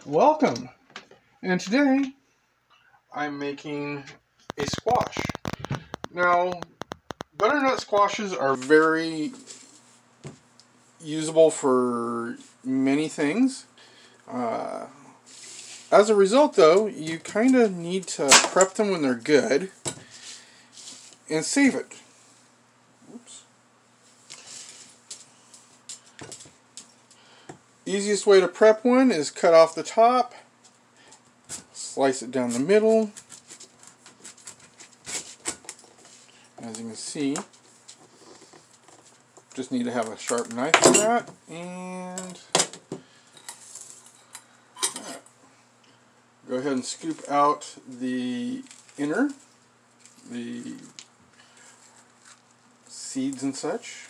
Welcome! And today I'm making a squash. Now, butternut squashes are very usable for many things. As a result, though, you kind of need to prep them when they're good and save it. Oops. Easiest way to prep one is cut off the top, slice it down the middle. As you can see, just need to have a sharp knife for that, and go ahead and scoop out the the seeds and such.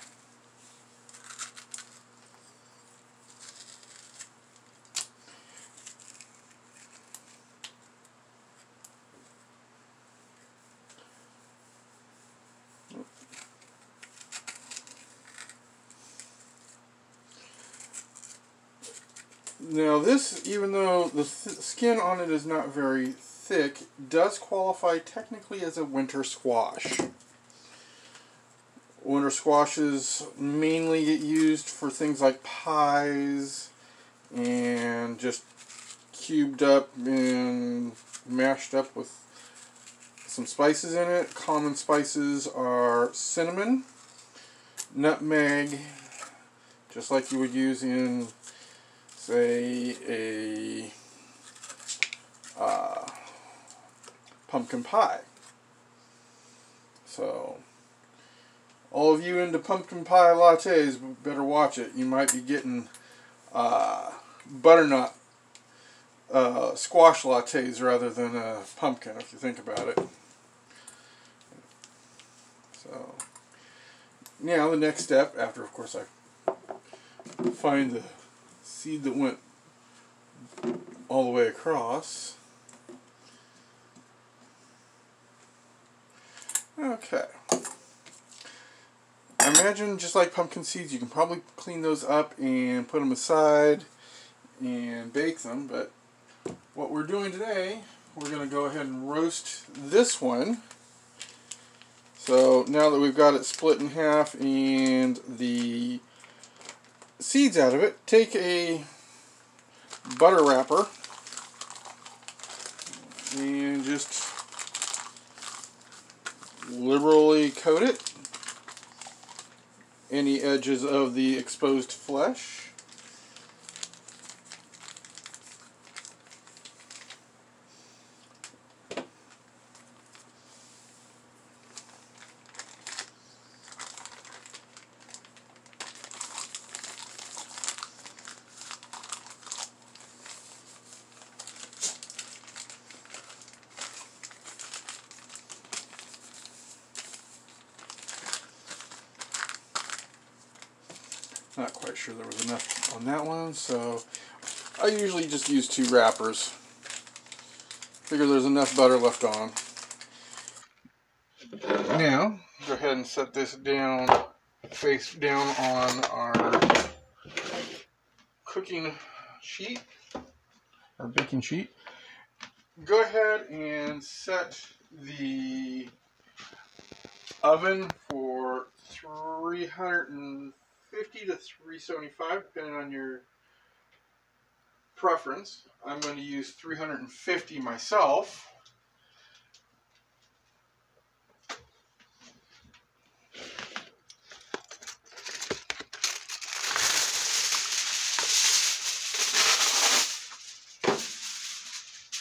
Now this, even though the skin on it is not very thick, does qualify technically as a winter squash. Winter squashes mainly get used for things like pies and just cubed up and mashed up with some spices in it. Common spices are cinnamon, nutmeg, just like you would use in, say, a pumpkin pie. So, all of you into pumpkin pie lattes, better watch it. You might be getting butternut squash lattes rather than a pumpkin, if you think about it. So, now the next step, after of course I find the seed that went all the way across. Okay. I imagine just like pumpkin seeds, you can probably clean those up and put them aside and bake them, but what we're doing today, we're going to go ahead and roast this one. So now that we've got it split in half and the seeds out of it, take a butter wrapper and just liberally coat it, any edges of the exposed flesh. Not quite sure there was enough on that one, so I usually just use 2 wrappers. Figure there's enough butter left on. Now, go ahead and set this down, face down on our cooking sheet, our baking sheet. Go ahead and set the oven for 350 to 375, depending on your preference. I'm going to use 350 myself.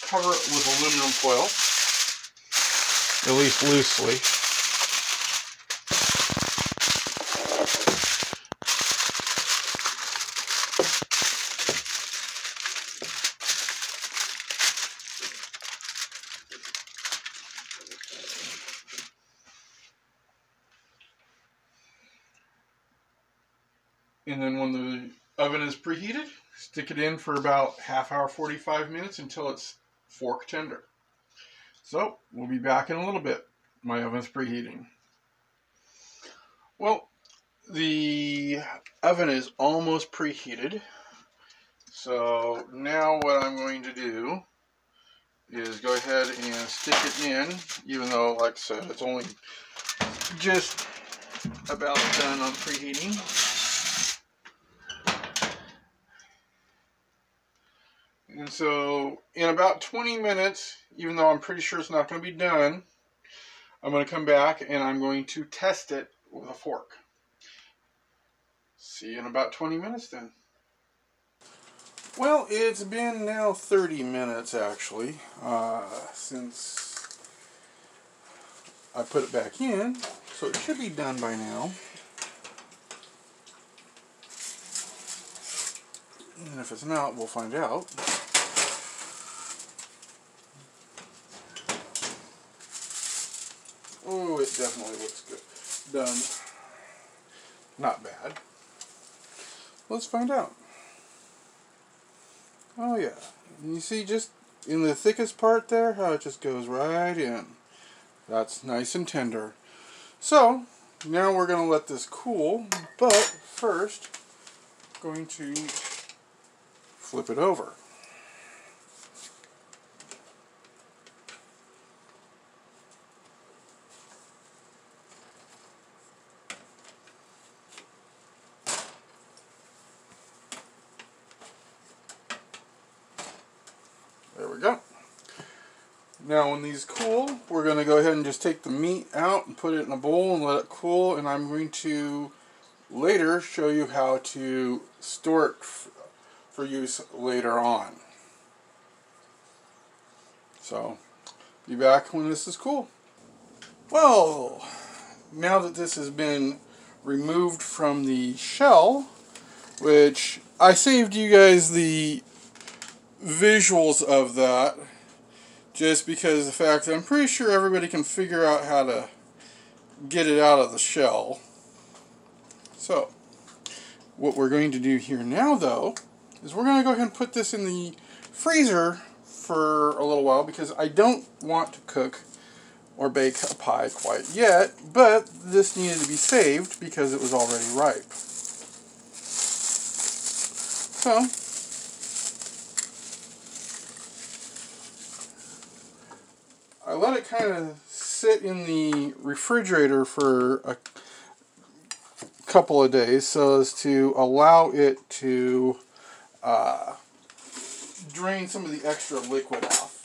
Cover it with aluminum foil, at least loosely. And then when the oven is preheated, stick it in for about half hour, 45 minutes until it's fork tender. So, we'll be back in a little bit. My oven's preheating. Well, the oven is almost preheated. So now what I'm going to do is go ahead and stick it in, even though, like I said, it's only just about done on preheating. And so in about 20 minutes, even though I'm pretty sure it's not going to be done, I'm going to come back and I'm going to test it with a fork. See you in about 20 minutes then. Well, it's been now 30 minutes actually, since I put it back in, so it should be done by now. And if it's not, we'll find out. Oh, it definitely looks good. Done. Not bad. Let's find out. Oh yeah, you see just in the thickest part there, how it just goes right in. That's nice and tender. So, now we're going to let this cool, but first, going to flip it over. There we go. Now when these cool, we're going to go ahead and just take the meat out and put it in a bowl and let it cool, and I'm going to later show you how to store it for use later on. So, be back when this is cool. Well, now that this has been removed from the shell, which I saved you guys the visuals of that, just because of the fact that I'm pretty sure everybody can figure out how to get it out of the shell. So, what we're going to do here now, though, is we're going to go ahead and put this in the freezer for a little while, because I don't want to cook or bake a pie quite yet, but this needed to be saved because it was already ripe. So, I let it kind of sit in the refrigerator for a couple of days so as to allow it to drain some of the extra liquid off.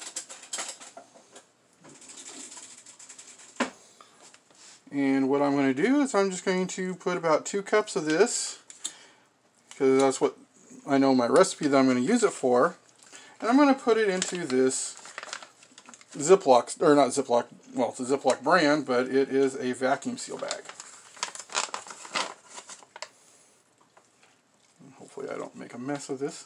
And what I'm going to do is I'm just going to put about 2 cups of this, because that's what I know my recipe that I'm going to use it for. And I'm going to put it into this Ziploc, or not Ziploc, well, it's a Ziploc brand, but it is a vacuum seal bag. And hopefully I don't make a mess of this.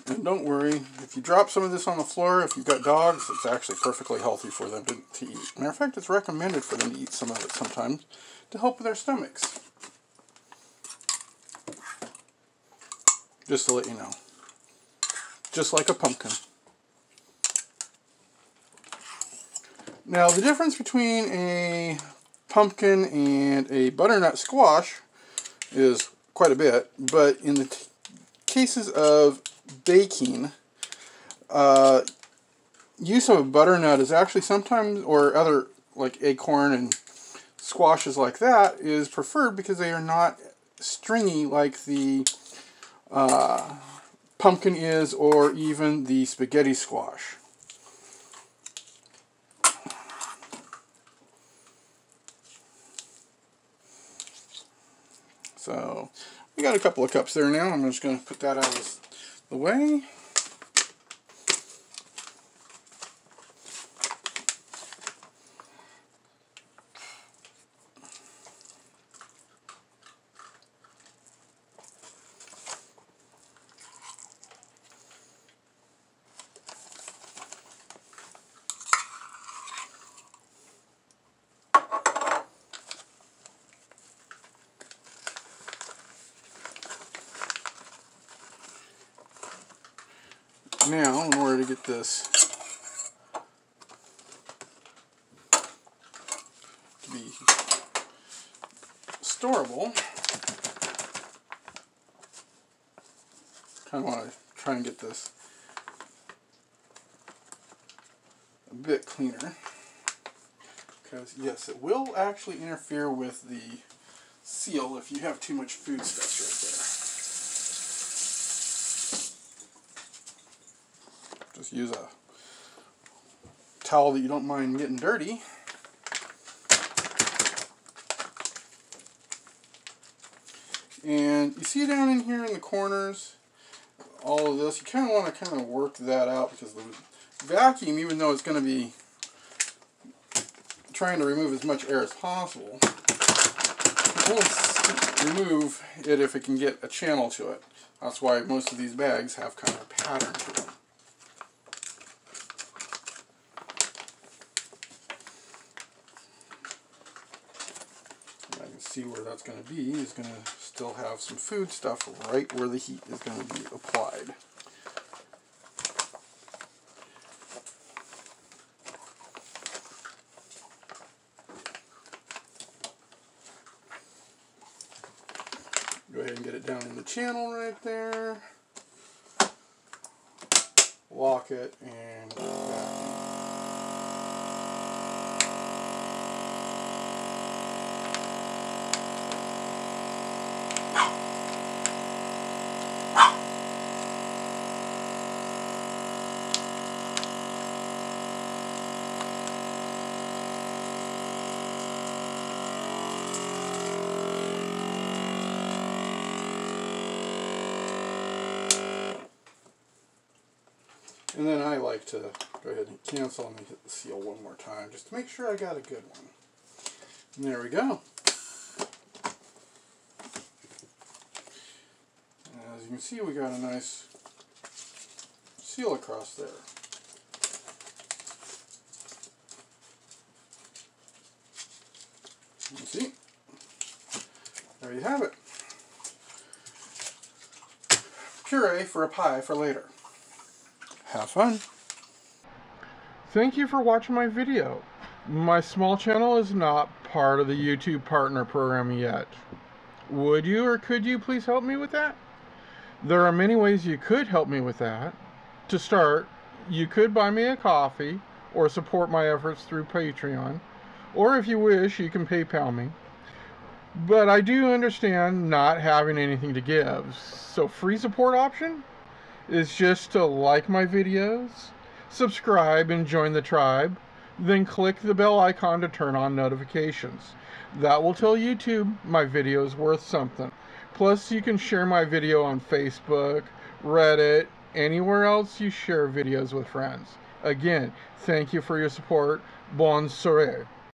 And don't worry, if you drop some of this on the floor, if you've got dogs, it's actually perfectly healthy for them to eat. Matter of fact, it's recommended for them to eat some of it sometimes to help with their stomachs. Just to let you know. Just like a pumpkin. Now, the difference between a pumpkin and a butternut squash is quite a bit, but in the cases of baking, use of a butternut is actually sometimes, or other like acorn and squashes like that, is preferred because they are not stringy like the pumpkin is, or even the spaghetti squash. So, we got a couple of cups there now. I'm just going to put that out of the way. Now, in order to get this to be storable, kind of want to try and get this a bit cleaner, because yes, it will actually interfere with the seal if you have too much food stuff right there. Just use a towel that you don't mind getting dirty. And you see down in here in the corners, all of this, you kind of want to kind of work that out, because the vacuum, even though it's going to be trying to remove as much air as possible, it won't remove it if it can get a channel to it. That's why most of these bags have kind of a pattern to them. And I can see where that's going to be. It's going to still have some food stuff right where the heat is going to be applied. Go ahead and get it down in the channel right there. Lock it and vacuum. And then I like to go ahead and cancel and hit the seal one more time, just to make sure I got a good one. And there we go. As you can see, we got a nice seal across there. You see? There you have it. Puree for a pie for later. Have fun. Thank you for watching my video. My small channel is not part of the YouTube partner program yet. Would you or could you please help me with that? There are many ways you could help me with that. To start, you could buy me a coffee or support my efforts through Patreon, or if you wish, you can PayPal me. But I do understand not having anything to give, so free support option is just to like my videos, subscribe and join the tribe, then click the bell icon to turn on notifications. That will tell YouTube my video is worth something. Plus, you can share my video on Facebook, Reddit, anywhere else you share videos with friends. Again, thank you for your support. Bonne soirée.